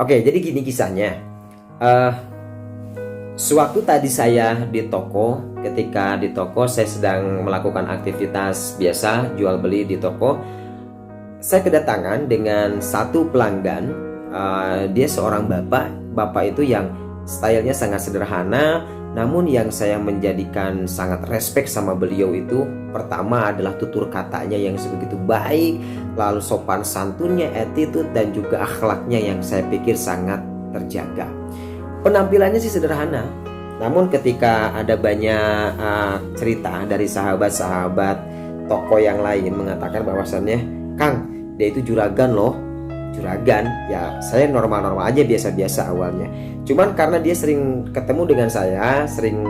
Oke, jadi gini kisahnya. Eh, Sewaktu tadi saya di toko, ketika di toko saya sedang melakukan aktivitas biasa jual beli di toko, saya kedatangan dengan satu pelanggan. Dia seorang bapak itu yang stylenya sangat sederhana, namun yang saya menjadikan sangat respect sama beliau itu pertama adalah tutur katanya yang sebegitu baik, lalu sopan santunnya, attitude dan juga akhlaknya yang saya pikir sangat terjaga. Penampilannya sih sederhana, namun ketika ada banyak cerita dari sahabat-sahabat toko yang lain mengatakan bahwasannya, Kang, dia itu juragan loh. Juragan, ya saya normal-normal aja, biasa-biasa awalnya. Cuman karena dia sering ketemu dengan saya, sering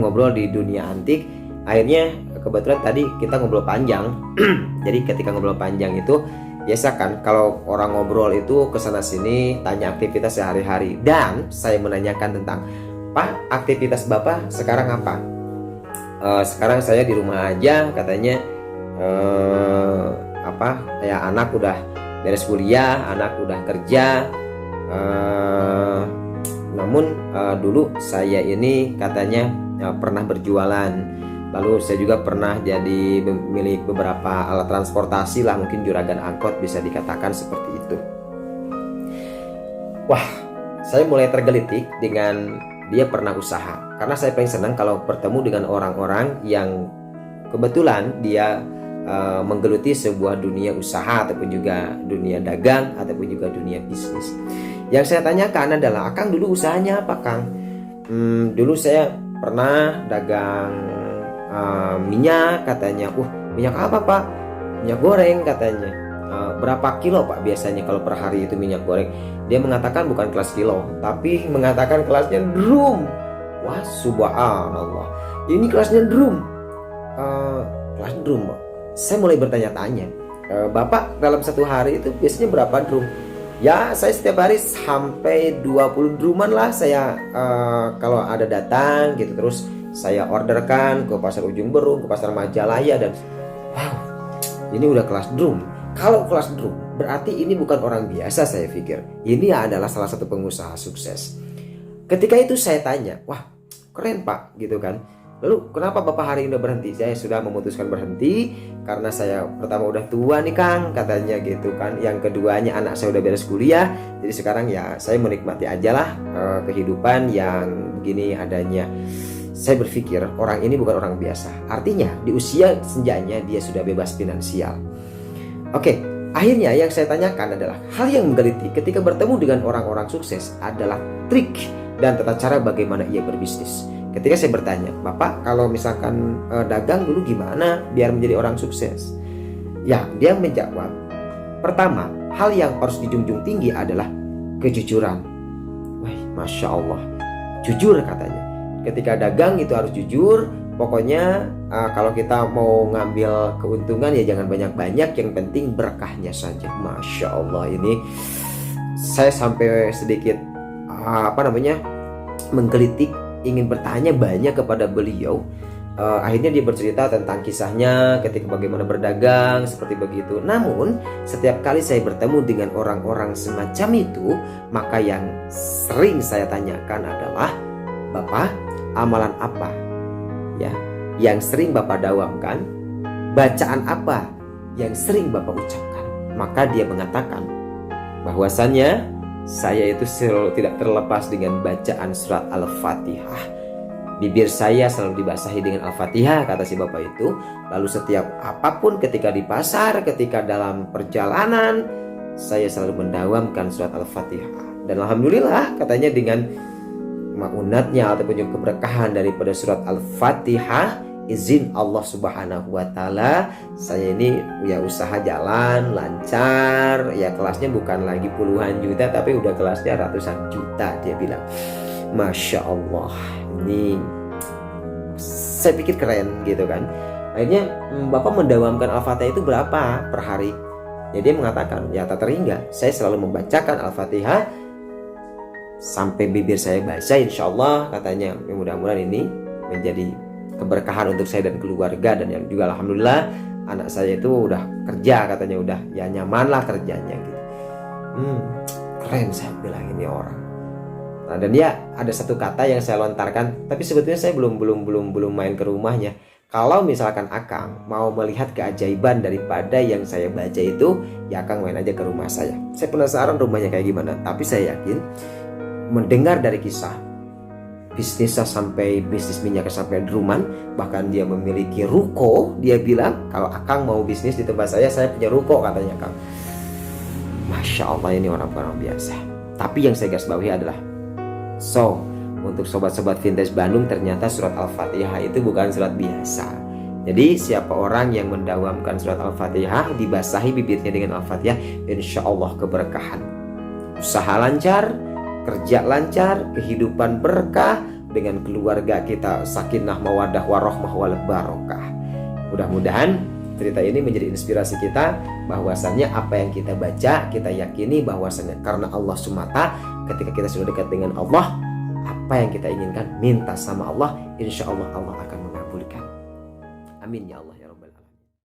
ngobrol di dunia antik, akhirnya kebetulan tadi kita ngobrol panjang. Jadi ketika ngobrol panjang itu biasa kan kalau orang ngobrol itu kesana sini tanya aktivitas sehari-hari, dan saya menanyakan tentang, Pak, aktivitas Bapak sekarang apa? Sekarang saya di rumah aja katanya. Ya anak udah beres kuliah, anak udah kerja. Namun dulu saya ini katanya pernah berjualan. Lalu saya juga pernah jadi pemilik beberapa alat transportasi lah, mungkin juragan angkot bisa dikatakan seperti itu. Wah, saya mulai tergelitik dengan dia pernah usaha. Karena saya paling senang kalau bertemu dengan orang-orang yang kebetulan dia menggeluti sebuah dunia usaha ataupun juga dunia dagang ataupun juga dunia bisnis. Yang saya tanyakan adalah, Kang dulu usahanya apa, Kang? Dulu saya pernah dagang minyak katanya. Minyak apa, Pak? Minyak goreng katanya. Berapa kilo, Pak, biasanya kalau per hari itu minyak goreng? Dia mengatakan bukan kelas kilo, tapi mengatakan kelasnya drum. Wah, subhanallah. Ini kelasnya drum. Kelas drum, Pak. Saya mulai bertanya-tanya, Bapak dalam satu hari itu biasanya berapa drum? Ya, saya setiap hari sampai 20 druman lah saya kalau ada datang gitu. Terus saya orderkan ke pasar Ujung Berung, ke pasar Majalaya, dan wow, ini udah kelas drum. Kalau kelas drum berarti ini bukan orang biasa, saya pikir. Ini adalah salah satu pengusaha sukses. Ketika itu saya tanya, wah keren, Pak, gitu kan. Lalu kenapa Bapak hari ini udah berhenti? Saya sudah memutuskan berhenti karena saya pertama udah tua nih, Kang, katanya gitu kan. Yang keduanya anak saya udah beres kuliah. Jadi sekarang ya saya menikmati aja lah kehidupan yang begini adanya. Saya berpikir orang ini bukan orang biasa. Artinya di usia senjanya dia sudah bebas finansial. Oke, akhirnya yang saya tanyakan adalah hal yang menggelitik ketika bertemu dengan orang-orang sukses adalah trik dan tata cara bagaimana ia berbisnis. Ketika saya bertanya, Bapak kalau misalkan dagang dulu gimana biar menjadi orang sukses? Ya, dia menjawab, pertama, hal yang harus dijunjung tinggi adalah kejujuran. Wah, Masya Allah, jujur katanya. Ketika dagang itu harus jujur. Pokoknya kalau kita mau ngambil keuntungan ya jangan banyak-banyak, yang penting berkahnya saja. Masya Allah, ini saya sampai sedikit menggelitik, ingin bertanya banyak kepada beliau. Akhirnya dia bercerita tentang kisahnya ketika bagaimana berdagang seperti begitu. Namun setiap kali saya bertemu dengan orang-orang semacam itu, maka yang sering saya tanyakan adalah, Bapak, amalan apa ya yang sering Bapak dawamkan? Bacaan apa yang sering Bapak ucapkan? Maka dia mengatakan bahwasannya saya itu selalu tidak terlepas dengan bacaan surat Al-Fatihah. Bibir saya selalu dibasahi dengan Al-Fatihah, kata si bapak itu. Lalu setiap apapun, ketika di pasar, ketika dalam perjalanan, saya selalu mendawamkan surat Al-Fatihah. Dan alhamdulillah katanya dengan maunatnya ataupun juga keberkahan daripada surat Al-Fatihah, izin Allah Subhanahu wa Ta'ala, saya ini ya usaha jalan lancar, ya kelasnya bukan lagi puluhan juta tapi udah kelasnya ratusan juta, dia bilang. Masya Allah, ini saya pikir keren gitu kan. Akhirnya Bapak mendawamkan Al-Fatihah itu berapa per hari? Ya dia mengatakan, ya tak terhingga, saya selalu membacakan Al-Fatihah sampai bibir saya basah, insya Allah katanya. Mudah-mudahan ini menjadi keberkahan untuk saya dan keluarga, dan yang juga alhamdulillah anak saya itu udah kerja katanya, udah ya nyaman lah kerjanya gitu. keren, saya bilang ini orang. Nah, dan dia ada satu kata yang saya lontarkan, tapi sebetulnya saya belum main ke rumahnya. Kalau misalkan Akang mau melihat keajaiban daripada yang saya baca itu, ya Akang main aja ke rumah saya. Saya penasaran rumahnya kayak gimana, tapi saya yakin mendengar dari kisah bisnisnya sampai bisnis minyak sampai Druman, bahkan dia memiliki ruko. Dia bilang kalau Akang mau bisnis di tempat saya punya ruko katanya Kang. Masya Allah, ini orang-orang biasa. Tapi yang saya garis bawahi adalah, untuk sobat-sobat vintage Bandung, ternyata surat Al-Fatihah itu bukan surat biasa. Jadi siapa orang yang mendawamkan surat Al-Fatihah, dibasahi bibirnya dengan Al-Fatihah, insya Allah keberkahan. Usaha lancar, kerja lancar, kehidupan berkah, dengan keluarga kita sakinah mawaddah warahmah wal barokah. Mudah-mudahan cerita ini menjadi inspirasi kita, bahwasannya apa yang kita baca, kita yakini bahwasannya karena Allah semata. Ketika kita sudah dekat dengan Allah, apa yang kita inginkan, minta sama Allah, insya Allah Allah akan mengabulkan. Amin ya Allah ya Rabbal.